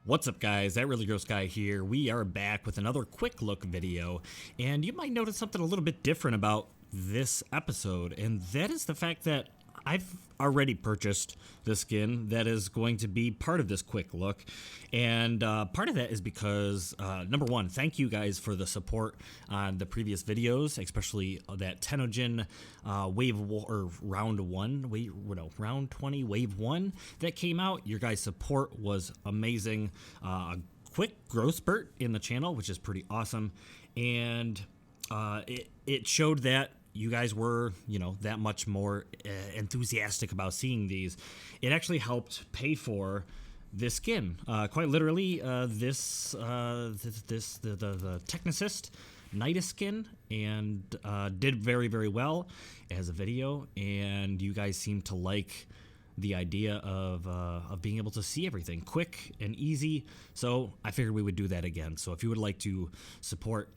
What's up guys, That Really Gross Guy here. We are back with another quick look video, and you might notice something a little bit different about this episode, and that is the fact that I've already purchased the skin that is going to be part of this quick look, and part of that is because, number one, thank you guys for the support on the previous videos, especially that Tenojin round 20 wave 1 that came out. Your guys' support was amazing. A quick growth spurt in the channel, which is pretty awesome, and it showed that you guys were, that much more enthusiastic about seeing these. It actually helped pay for this skin. Quite literally, the Technicist Nidus skin, and did very, very well as a video, and you guys seem to like the idea of being able to see everything quick and easy, so I figured we would do that again. So if you would like to support,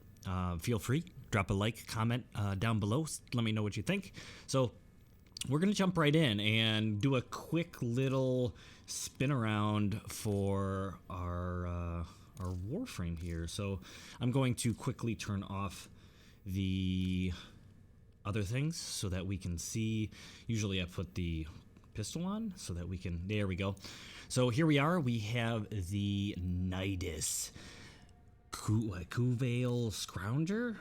feel free, drop a like, comment down below, let me know what you think. So we're gonna jump right in and do a quick little spin around for our Warframe here. So I'm going to quickly turn off the other things so that we can see. Usually I put the pistol on so that we can, there we go. So here we are, we have the Nidus. Kuvael Scrounger?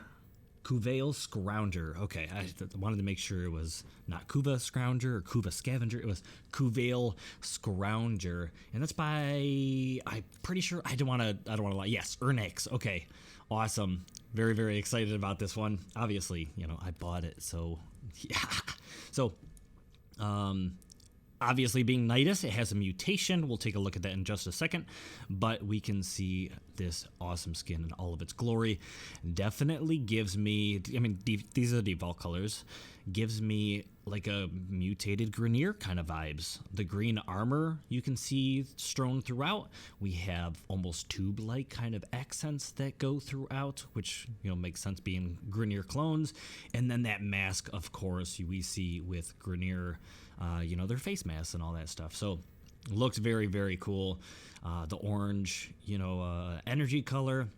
Kuvael Scrounger. Okay, I wanted to make sure it was not Kuva Scrounger or Kuva Scavenger. It was Kuvael Scrounger, and that's by, I'm pretty sure, I don't want to lie. Yes, Ernix. Okay, awesome. Very, very excited about this one. Obviously, I bought it, so yeah. So, obviously, being Nidus, it has a mutation. We'll take a look at that in just a second, but we can see this awesome skin in all of its glory. Definitely gives me, these are the default colors, gives me like a mutated Grineer kind of vibes. The green armor you can see strewn throughout. We have almost tube-like kind of accents that go throughout, which makes sense being Grineer clones. And then that mask, of course, we see with Grineer, their face masks and all that stuff. So looks very, very cool. The orange, energy color,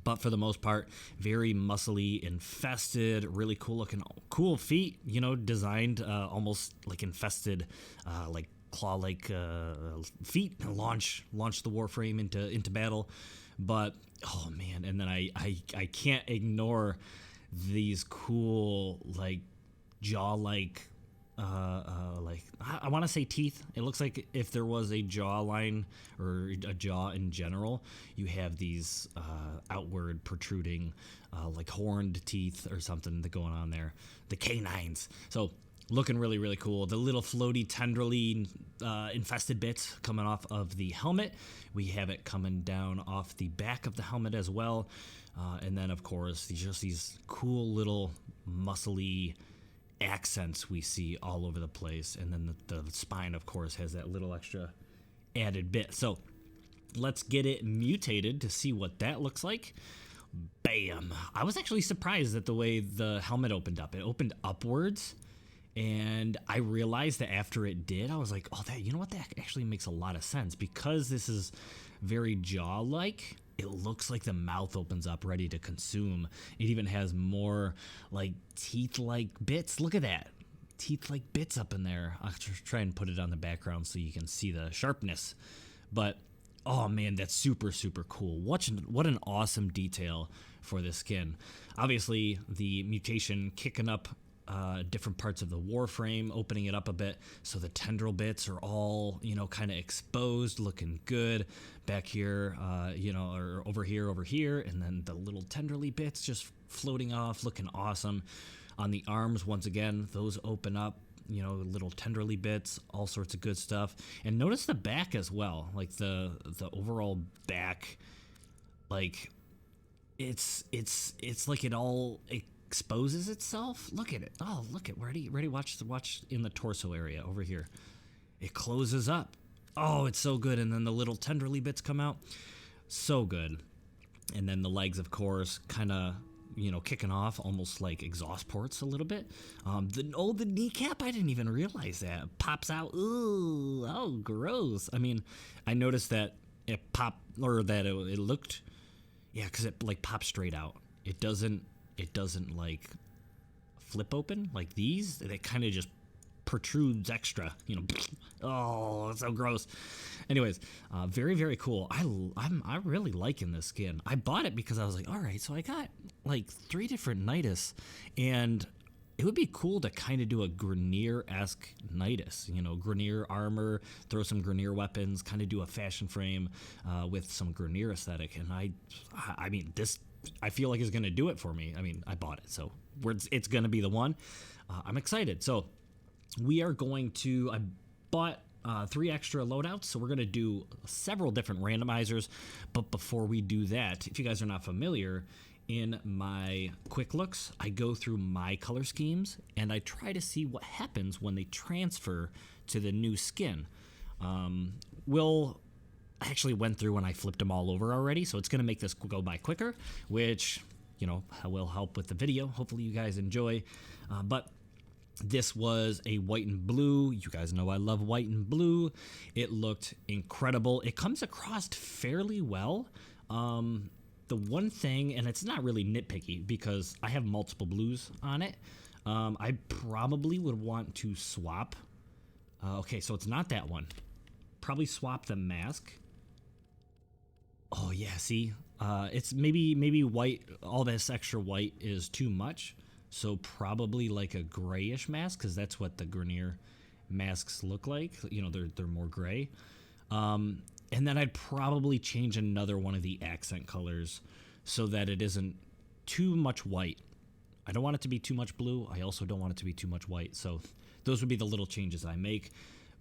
but for the most part, very muscly, infested, really cool looking, cool feet, designed almost like infested, like claw-like feet, and launch the Warframe into battle. But oh man, and then I can't ignore these cool like jaw-like, I want to say teeth. It looks like if there was a jawline or a jaw in general, you have these outward protruding like horned teeth or something that going on there, the canines. So looking really, really cool. The little floaty, tendrily infested bits coming off of the helmet. We have it coming down off the back of the helmet as well, and then of course these cool little muscly accents we see all over the place, and then the spine of course has that little extra added bit. So let's get it mutated to see what that looks like. Bam! I was actually surprised at the way the helmet opened up. It opened upwards, and I realized that after it did, I was like, oh, that actually makes a lot of sense, because this is very jaw-like. It looks like the mouth opens up ready to consume. It even has more like teeth-like bits. Look at that. Teeth-like bits up in there. I'll try and put it on the background so you can see the sharpness. But, oh man, that's super, super cool. What an awesome detail for this skin. Obviously, the mutation kicking up different parts of the Warframe, opening it up a bit, so the tendril bits are all, kind of exposed, looking good. Back here, or over here, and then the little tendrily bits just floating off, looking awesome. On the arms, once again, those open up, little tendrily bits, all sorts of good stuff. And notice the back as well, like the overall back, like it's like it all exposes itself. Look at it. Oh, look at ready. Watch in the torso area over here. It closes up. Oh, it's so good. And then the little tendrily bits come out. So good. And then the legs, of course, kind of, kicking off almost like exhaust ports a little bit. The kneecap, I didn't even realize that. Pops out. Ooh, oh, gross. I mean, I noticed that it popped, or that it looked, yeah, because it like pops straight out. It doesn't like flip open like these. It kind of just protrudes extra, you know. Oh, it's so gross. Anyways, very, very cool. I'm really liking this skin. I bought it because I was like, all right, so I got like 3 different Nidus, and it would be cool to kind of do a Grineer-esque Nidus, you know, Grineer armor, throw some Grineer weapons, kind of do a fashion frame with some Grineer aesthetic. And I mean, this I feel like is going to do it for me. I mean, I bought it, so it's going to be the one. I'm excited. So we are going to, I bought 3 extra loadouts, so we're going to do several different randomizers. But before we do that, if you guys are not familiar, in my quick looks, I go through my color schemes and I try to see what happens when they transfer to the new skin. Will I actually went through and I flipped them all over already, so it's going to make this go by quicker, which, you know, will help with the video. Hopefully you guys enjoy. But this was a white and blue. You guys know I love white and blue. It looked incredible. It comes across fairly well. The one thing, and it's not really nitpicky because I have multiple blues on it, I probably would want to swap. Okay, so it's not that one. Probably swap the mask. Oh yeah, see, it's maybe white. All this extra white is too much. So probably like a grayish mask, because that's what the Grineer masks look like. You know, they're more gray. And then I'd probably change another one of the accent colors so that it isn't too much white. I don't want it to be too much blue. I also don't want it to be too much white. So those would be the little changes I make.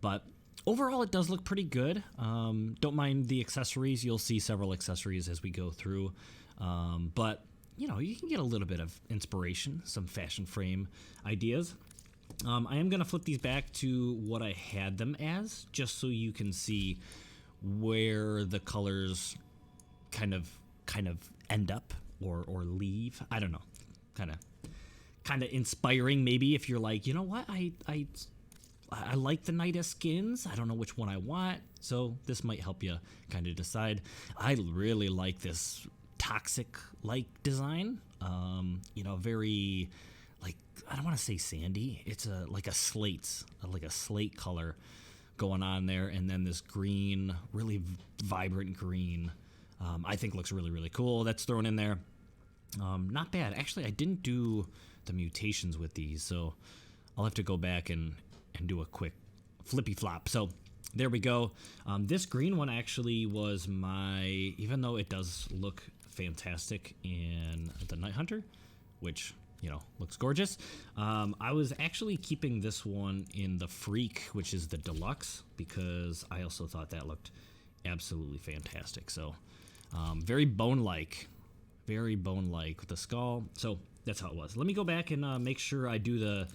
But overall, it does look pretty good. Don't mind the accessories. You'll see several accessories as we go through. But you know, you can get a little bit of inspiration, some fashion frame ideas. I am going to flip these back to what I had them as, just so you can see where the colors kind of end up or leave. I don't know. Kind of inspiring maybe if you're like, you know what? I like the Nidus skins. I don't know which one I want. So this might help you kind of decide. I really like this toxic-like design. You know, very, like, I don't want to say sandy. It's like a slate color going on there, and then this green, really vibrant green, I think looks really, really cool. That's thrown in there. Not bad. Actually, I didn't do the mutations with these, so I'll have to go back and do a quick flippy flop. So there we go. This green one actually was even though it does look fantastic in the Night Hunter, which, you know, looks gorgeous. I was actually keeping this one in the Freak, which is the deluxe, because I also thought that looked absolutely fantastic. So very bone-like with the skull. So that's how it was. Let me go back and make sure I do the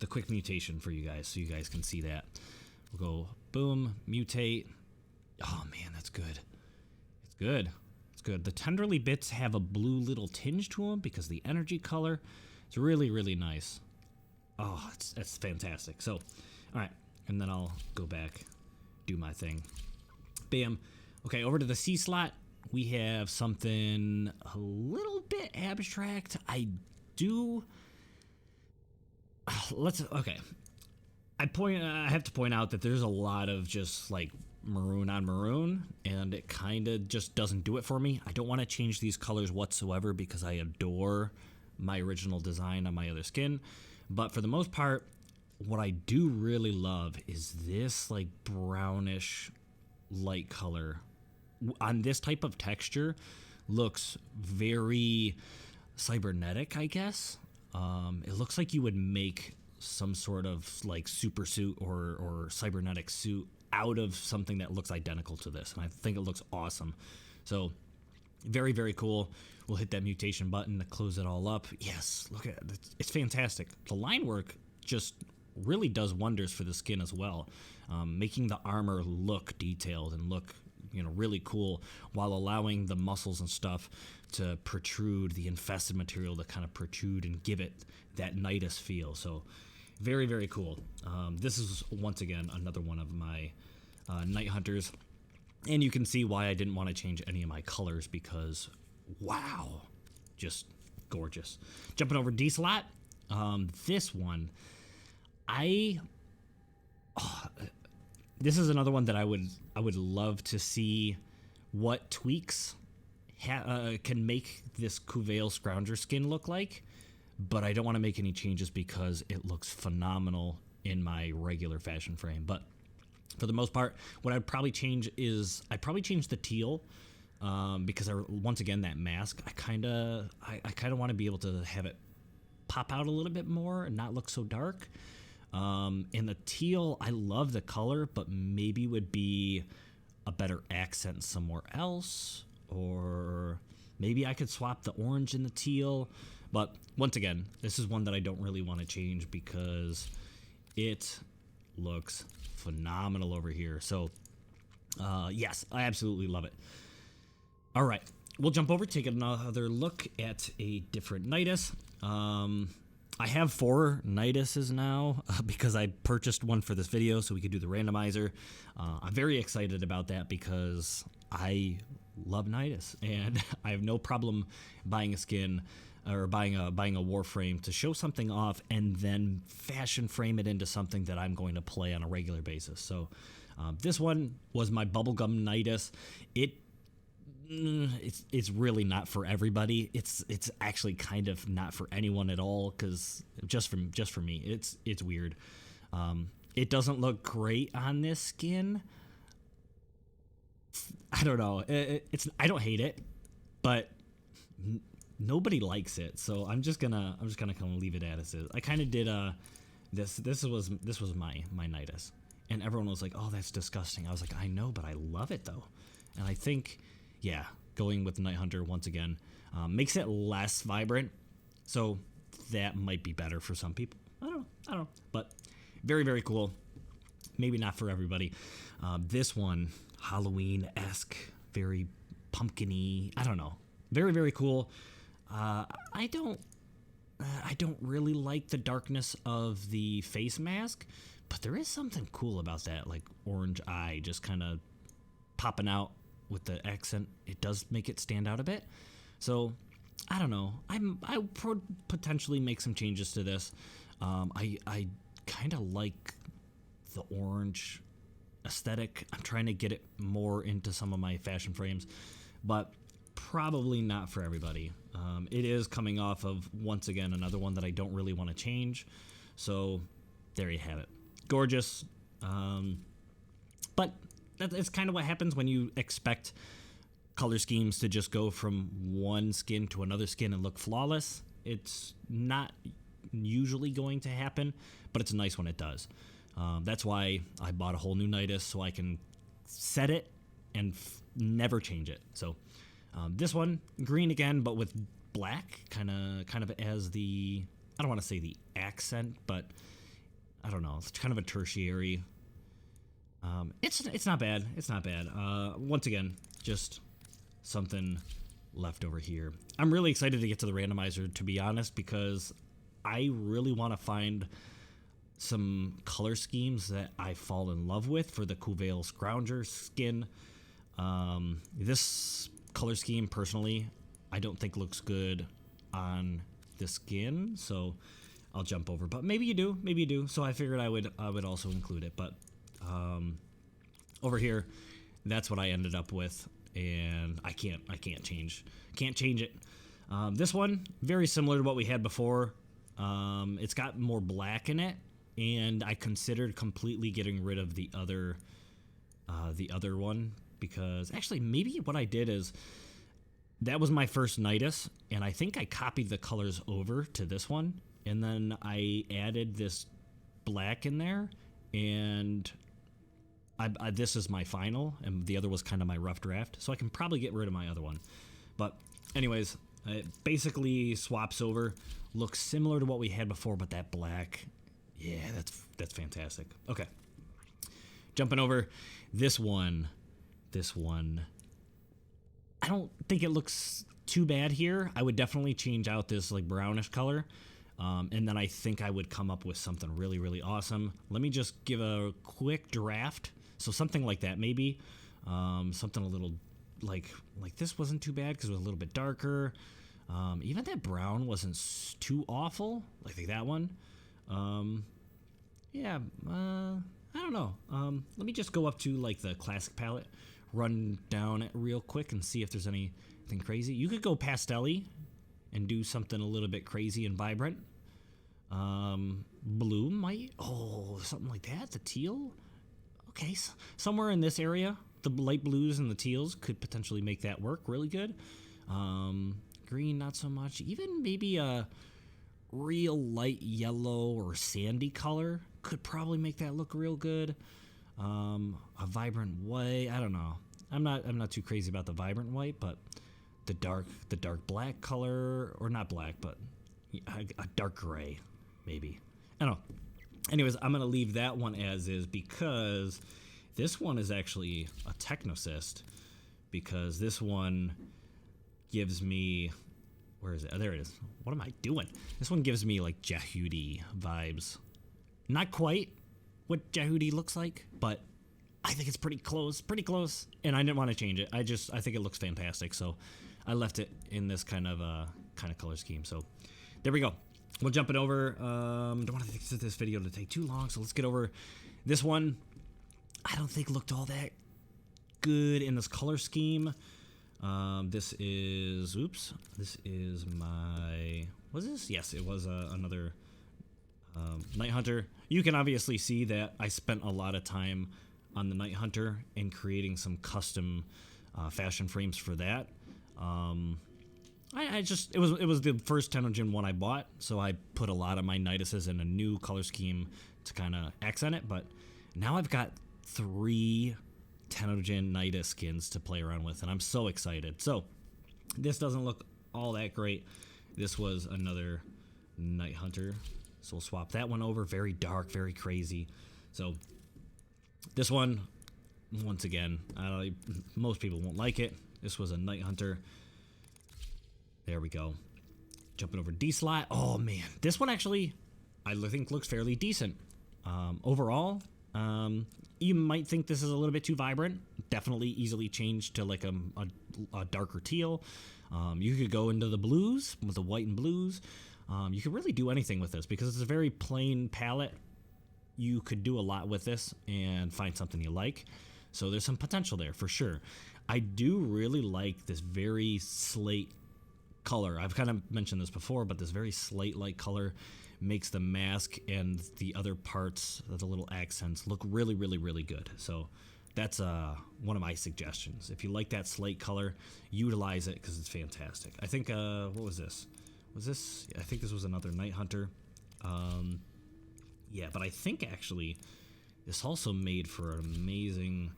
quick mutation for you guys so you guys can see that. We'll go boom, mutate. Oh man, that's good. It's good. It's good. The tenderly bits have a blue little tinge to them because the energy color. It's really, really nice. Oh, that's fantastic. So, all right, and then I'll go back, do my thing. Bam. Okay, over to the C slot. We have something a little bit abstract. I have to point out that there's a lot of just like maroon on maroon, and it kind of just doesn't do it for me. I don't want to change these colors whatsoever because I adore my original design on my other skin. But for the most part, what I do really love is this like brownish light color on this type of texture. Looks very cybernetic, I guess. It looks like you would make some sort of like super suit or cybernetic suit out of something that looks identical to this, and I think it looks awesome. So very, very cool. We'll hit that mutation button to close it all up. Yes, look at it. It's fantastic. The line work just really does wonders for the skin as well, making the armor look detailed and look, you know, really cool, while allowing the muscles and stuff to protrude, the infested material to kind of protrude and give it that Nidus feel. So very, very cool. This is once again another one of my Night Hunters. And you can see why I didn't want to change any of my colors because, wow, just gorgeous. Jumping over D-Slot, this one, this is another one that I would love to see what tweaks can make this Kuvael Scrounger skin look like, but I don't want to make any changes because it looks phenomenal in my regular fashion frame. But for the most part, what I'd probably change is the teal, because once again, that mask, I kind of want to be able to have it pop out a little bit more and not look so dark. And the teal, I love the color, but maybe would be a better accent somewhere else, or maybe I could swap the orange and the teal. But once again, this is one that I don't really want to change because it looks phenomenal over here. So yes, I absolutely love it. All right, we'll jump over, take another look at a different Nidus. I have 4 Niduses now because I purchased one for this video so we could do the randomizer. I'm very excited about that because I love Nidus and I have no problem buying a skin or buying a Warframe to show something off and then fashion frame it into something that I'm going to play on a regular basis. So this one was my bubblegum Nidus. It's really not for everybody. It's actually kind of not for anyone at all because just for me, it's weird. It doesn't look great on this skin. I don't know. I don't hate it, but nobody likes it. So I'm just gonna kind of leave it as is. I kind of did this was my Nidus, and everyone was like, "Oh, that's disgusting." I was like, "I know, but I love it though," and I think. Yeah, going with Night Hunter once again makes it less vibrant, so that might be better for some people. I don't know, but very, very cool. Maybe not for everybody. This one, Halloween-esque, very pumpkin-y. I don't know. Very, very cool. I don't really like the darkness of the face mask, but there is something cool about that, like orange eye just kind of popping out. With the accent, it does make it stand out a bit. So, I don't know. I would potentially make some changes to this. I kind of like the orange aesthetic. I'm trying to get it more into some of my fashion frames, but probably not for everybody. It is coming off of, once again, another one that I don't really want to change. So, there you have it. Gorgeous. But that's kind of what happens when you expect color schemes to just go from one skin to another skin and look flawless. It's not usually going to happen, but it's nice when it does. That's why I bought a whole new Nidus so I can set it and never change it. So this one, green again, but with black, kind of as the, I don't want to say the accent, but I don't know. It's kind of a tertiary. It's not bad. It's not bad. Once again, just something left over here. I'm really excited to get to the randomizer, to be honest, because I really want to find some color schemes that I fall in love with for the Kuvael Scrounger skin. This color scheme, personally, I don't think looks good on the skin, so I'll jump over. But maybe you do. So I figured I would also include it. But over here, that's what I ended up with, and I can't change it. This one, very similar to what we had before. It's got more black in it, and I considered completely getting rid of the other one, because actually maybe what I did is that was my first Nidus, and I think I copied the colors over to this one, and then I added this black in there, and this is my final, and the other was kind of my rough draft, so I can probably get rid of my other one. But anyways, it basically swaps over, looks similar to what we had before, but that black, yeah, that's fantastic. Okay, jumping over this one, I don't think it looks too bad here. I would definitely change out this like brownish color, and then I think I would come up with something really, really awesome. Let me just give a quick draft. So something like that, maybe. Something a little like this wasn't too bad because it was a little bit darker. Even that brown wasn't too awful, like that one. Yeah, I don't know. Let me just go up to like the classic palette, run down it real quick and see if there's anything crazy. You could go pastel-y and do something a little bit crazy and vibrant. Blue might, something like that. The teal, okay, somewhere in this area, the light blues and the teals could potentially make that work really good. Green, not so much. Even maybe a real light yellow or sandy color could probably make that look real good. A vibrant white, I don't know. I'm not too crazy about the vibrant white, but the dark black color, or not black, but a dark gray, maybe. I don't know. Anyways, I'm gonna leave that one as is because this one is actually a Technocyst, because this one gives me, where is it? Oh, there it is. What am I doing? This one gives me like Jehudi vibes. Not quite what Jehudi looks like, but I think it's pretty close, and I didn't want to change it. I think it looks fantastic, so I left it in this kind of color scheme. So there we go. We'll jump it over. Don't want to fix this video to take too long, so let's get over this one. I don't think looked all that good in this color scheme. This is my, was this? Yes, it was another Night Hunter. You can obviously see that I spent a lot of time on the Night Hunter and creating some custom fashion frames for that. It was the first Tenogen one I bought, so I put a lot of my Niduses in a new color scheme to kind of accent it, but now I've got 3 Tenogen Nidus skins to play around with, and I'm so excited. So this doesn't look all that great. This was another Night Hunter, so we'll swap that one over. Very dark, very crazy. So this one, once again, most people won't like it. This was a Night Hunter. There we go. Jumping over D-Slot. Oh man, this one actually I think looks fairly decent. Overall, you might think this is a little bit too vibrant. Definitely easily changed to like a darker teal. You could go into the blues with the white and blues. You could really do anything with this because it's a very plain palette. You could do a lot with this and find something you like. So there's some potential there for sure. I do really like this very slate color. I've kind of mentioned this before, but this very slate-like color makes the mask and the other parts of the little accents look really, really, really good. So that's one of my suggestions. If you like that slate color, utilize it because it's fantastic. I think, what was this? I think this was another Night Hunter. Yeah, but I think actually this also made for an amazing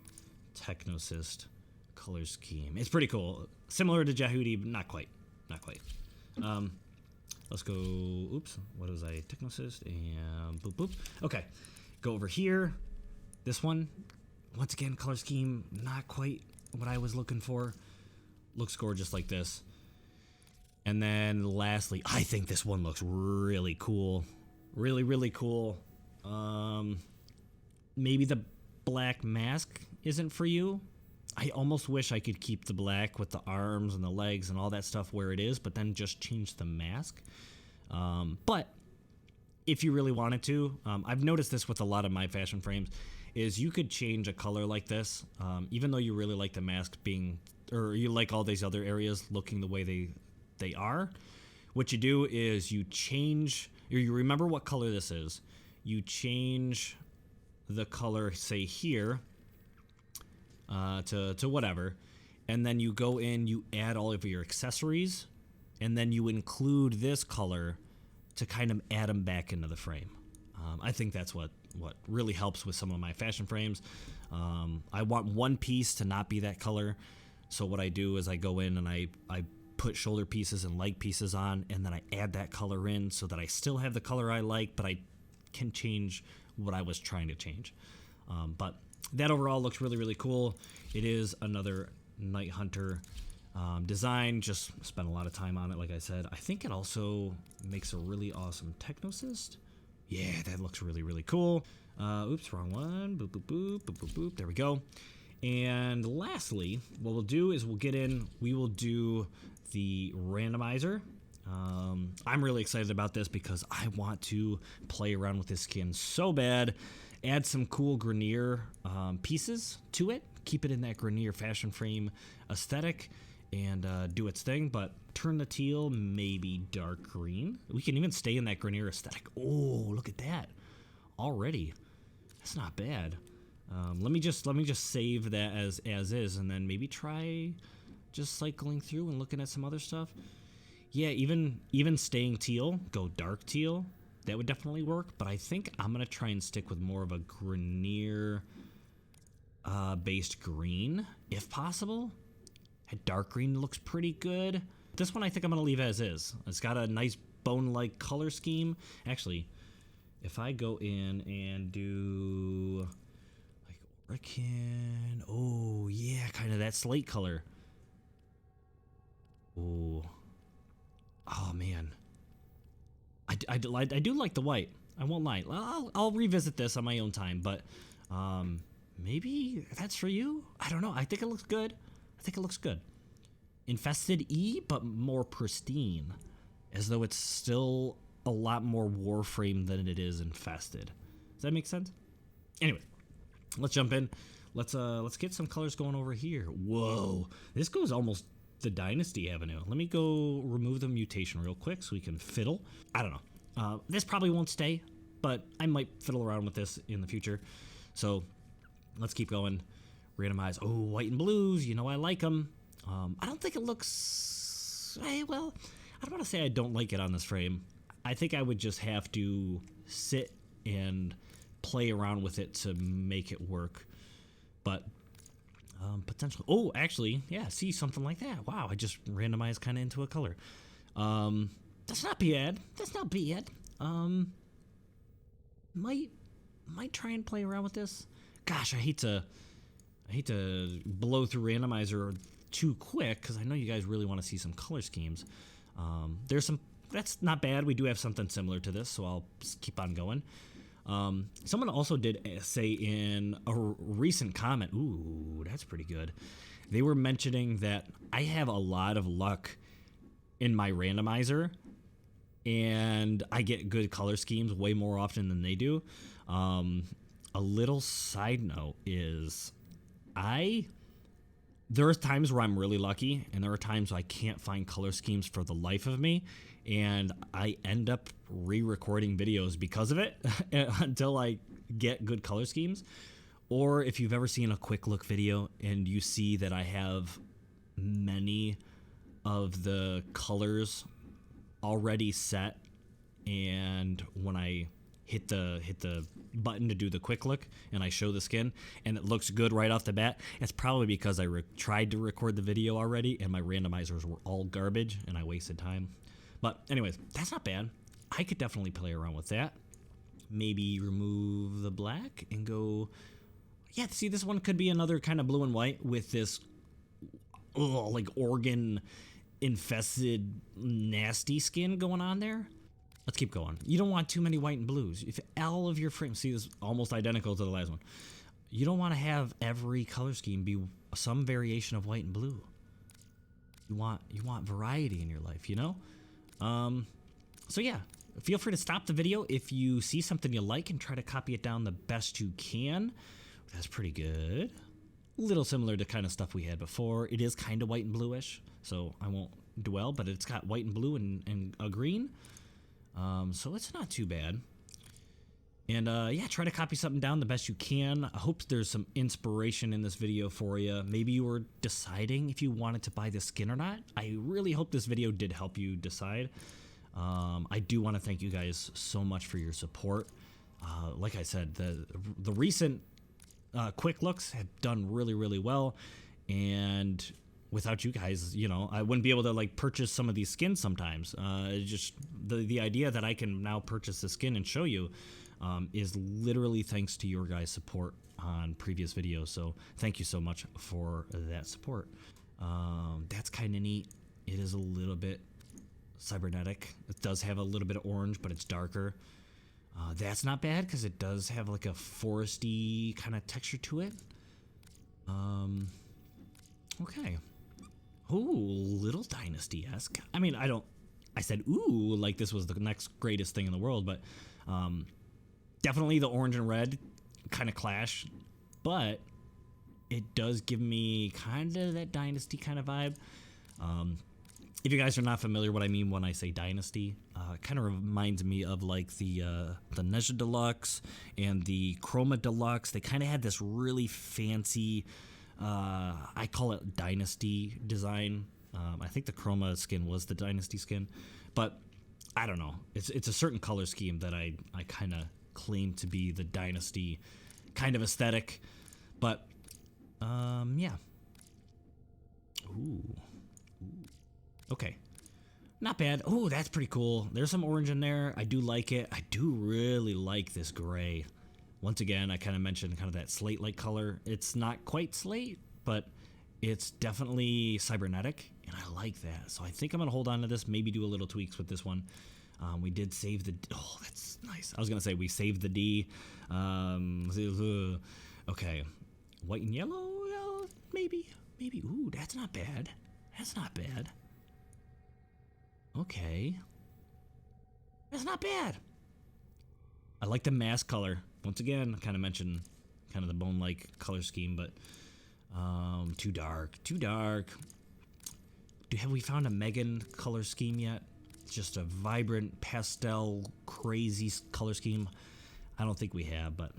Technocyst color scheme. It's pretty cool. Similar to Jehudi, but not quite. Let's go, oops, what was I, Technocyst, and boop, boop. Okay, go over here. This one, once again, color scheme, not quite what I was looking for. Looks gorgeous like this. And then lastly, I think this one looks really cool. Really, really cool. Maybe the black mask isn't for you. I almost wish I could keep the black with the arms and the legs and all that stuff where it is, but then just change the mask. But if you really wanted to, I've noticed this with a lot of my fashion frames, is you could change a color like this, even though you really like the mask being, or you like all these other areas looking the way they are. What you do is you change, or you remember what color this is. You change the color, say here, to whatever, and then you go in, you add all of your accessories, and then you include this color to kind of add them back into the frame. I think that's what really helps with some of my fashion frames. I want one piece to not be that color, so what I do is I go in and I put shoulder pieces and leg pieces on, and then I add that color in so that I still have the color I like, but I can change what I was trying to change. But that overall looks really, really cool. It is another Night Hunter design. Just spent a lot of time on it, like I said. I think it also makes a really awesome Technocyst. Yeah, that looks really, really cool. Oops, wrong one. Boop, boop, boop, boop, boop, boop. There we go. And lastly, what we'll do is we will do the randomizer. I'm really excited about this because I want to play around with this skin so bad. Add some cool Grineer pieces to it. Keep it in that Grineer fashion frame aesthetic and do its thing, but turn the teal maybe dark green. We can even stay in that Grineer aesthetic. Oh, look at that already. That's not bad. Let me just save that as is, and then maybe try just cycling through and looking at some other stuff. Yeah, even staying teal, go dark teal. That would definitely work, but I think I'm gonna try and stick with more of a Grineer based green, if possible. A dark green looks pretty good. This one I think I'm gonna leave as is. It's got a nice bone-like color scheme. Actually, if I go in and do like Orkin, oh yeah, kind of that slate color. Oh man, I do like the white. I won't lie. I'll revisit this on my own time, but maybe that's for you. I don't know. I think it looks good. Infested E, but more pristine, as though it's still a lot more Warframe than it is infested. Does that make sense? Anyway, let's jump in. Let's get some colors going over here. Whoa, this goes almost the Dynasty Avenue. Let me go remove the mutation real quick so we can fiddle. I don't know. This probably won't stay, but I might fiddle around with this in the future. So let's keep going. Randomize. Oh, white and blues. You know I like them. I don't think it looks... well, I don't want to say I don't like it on this frame. I think I would just have to sit and play around with it to make it work. But potentially... Oh, actually, yeah, see, something like that. Wow, I just randomized kind of into a color. That's not bad. Might try and play around with this. Gosh, I hate to blow through randomizer too quick because I know you guys really want to see some color schemes. There's some that's not bad. We do have something similar to this, so I'll just keep on going. Someone also did say in a recent comment, ooh, that's pretty good. They were mentioning that I have a lot of luck in my randomizer and I get good color schemes way more often than they do. A little side note is there are times where I'm really lucky, and there are times I can't find color schemes for the life of me, and I end up re-recording videos because of it until I get good color schemes. Or if you've ever seen a quick look video and you see that I have many of the colors already set, and when I hit the button to do the quick look and I show the skin and it looks good right off the bat, it's probably because I tried to record the video already and my randomizers were all garbage and I wasted time. But anyways, that's not bad. I could definitely play around with that. Maybe remove the black and go, yeah, see, this one could be another kind of blue and white with this like organ infested nasty skin going on there. Let's keep going. You don't want too many white and blues. If all of your frames, see, this is almost identical to the last one. You don't want to have every color scheme be some variation of white and blue. You want variety in your life, you know? So yeah, feel free to stop the video if you see something you like and try to copy it down the best you can. That's pretty good. A little similar to kind of stuff we had before. It is kind of white and bluish, so I won't dwell, but it's got white and blue and a green. So it's not too bad. And yeah, try to copy something down the best you can. I hope there's some inspiration in this video for you. Maybe you were deciding if you wanted to buy the skin or not. I really hope this video did help you decide. I do want to thank you guys so much for your support. Like I said, the recent quick looks have done really, really well. And without you guys, you know, I wouldn't be able to like purchase some of these skins sometimes. Just the idea that I can now purchase the skin and show you is literally thanks to your guys' support on previous videos. So thank you so much for that support. That's kind of neat. It is a little bit cybernetic. It does have a little bit of orange, but it's darker. That's not bad because it does have like a foresty kind of texture to it. Okay. Ooh, little Dynasty-esque. I mean, I said ooh like this was the next greatest thing in the world, but definitely the orange and red kind of clash, but it does give me kind of that Dynasty kind of vibe. If you guys are not familiar what I mean when I say Dynasty, it kind of reminds me of like the Nezha Deluxe and the Chroma Deluxe. They kind of had this really fancy, I call it Dynasty design. I think the Chroma skin was the Dynasty skin, but I don't know. It's a certain color scheme that I kind of claim to be the Dynasty kind of aesthetic, but yeah. Ooh. Okay. Not bad. Oh, that's pretty cool. There's some orange in there. I do like it. I do really like this gray. Once again, I kind of mentioned kind of that slate-like color. It's not quite slate, but it's definitely cybernetic, and I like that. So I think I'm going to hold on to this, maybe do a little tweaks with this one. We did save the... Oh, that's nice. I was going to say we saved the D. Okay. White and yellow? Maybe. Ooh, that's not bad. That's not bad. Okay. That's not bad. I like the mask color. Once again, I kind of mentioned kind of the bone-like color scheme, but too dark. Have we found a Megan color scheme yet? Just a vibrant pastel crazy color scheme? I don't think we have, but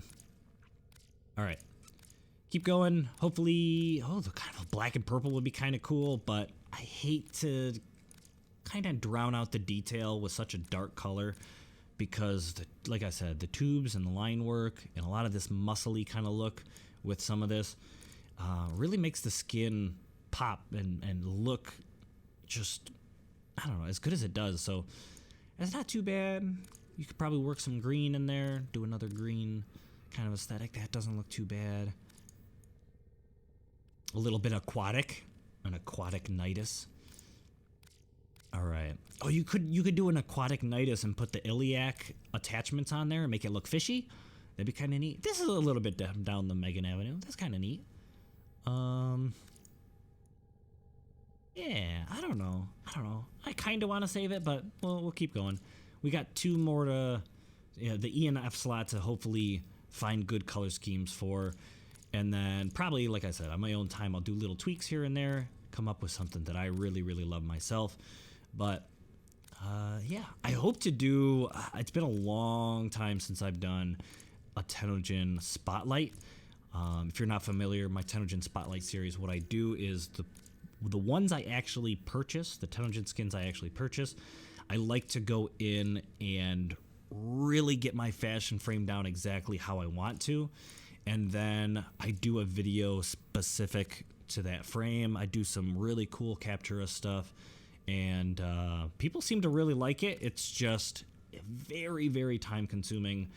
all right. Keep going. Hopefully, the kind of black and purple would be kind of cool, but I hate to kind of drown out the detail with such a dark color because, like I said, the tubes and the line work and a lot of this muscly kind of look with some of this really makes the skin pop and look just, I don't know, as good as it does. So it's not too bad. You could probably work some green in there, do another green kind of aesthetic. That doesn't look too bad. A little bit aquatic, an aquatic Nidus. All right. Oh, you could do an aquatic Nidus and put the iliac attachments on there and make it look fishy. That'd be kind of neat. This is a little bit down the Megan Avenue. That's kind of neat. Yeah, I don't know. I kind of want to save it, but we'll keep going. We got two more to the E and F slot to hopefully find good color schemes for. And then probably, like I said, on my own time, I'll do little tweaks here and there, come up with something that I really, really love myself. But yeah, I hope to do, it's been a long time since I've done a Tenogen Spotlight. If you're not familiar, my Tenogen Spotlight series, what I do is the ones I actually purchase, the Tenogen skins I actually purchase, I like to go in and really get my fashion frame down exactly how I want to. And then I do a video specific to that frame. I do some really cool Captura stuff, and people seem to really like it. It's just very, very time consuming.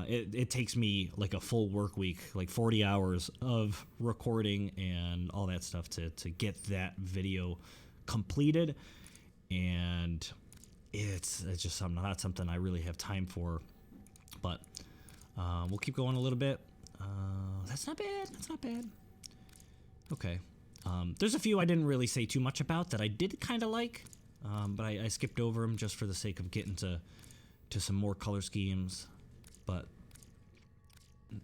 It takes me like a full work week, like 40 hours of recording and all that stuff to get that video completed. And it's just not something I really have time for, but we'll keep going a little bit. That's not bad. Okay. There's a few I didn't really say too much about that I did kind of like, but I skipped over them just for the sake of getting to some more color schemes. But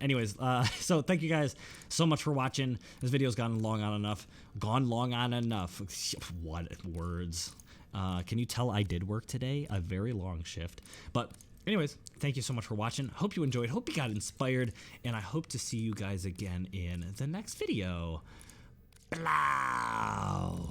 anyways, so thank you guys so much for watching. This video's gone long on enough. What words? Can you tell I did work today? A very long shift. But anyways, thank you so much for watching. Hope you enjoyed. Hope you got inspired. And I hope to see you guys again in the next video. Blow.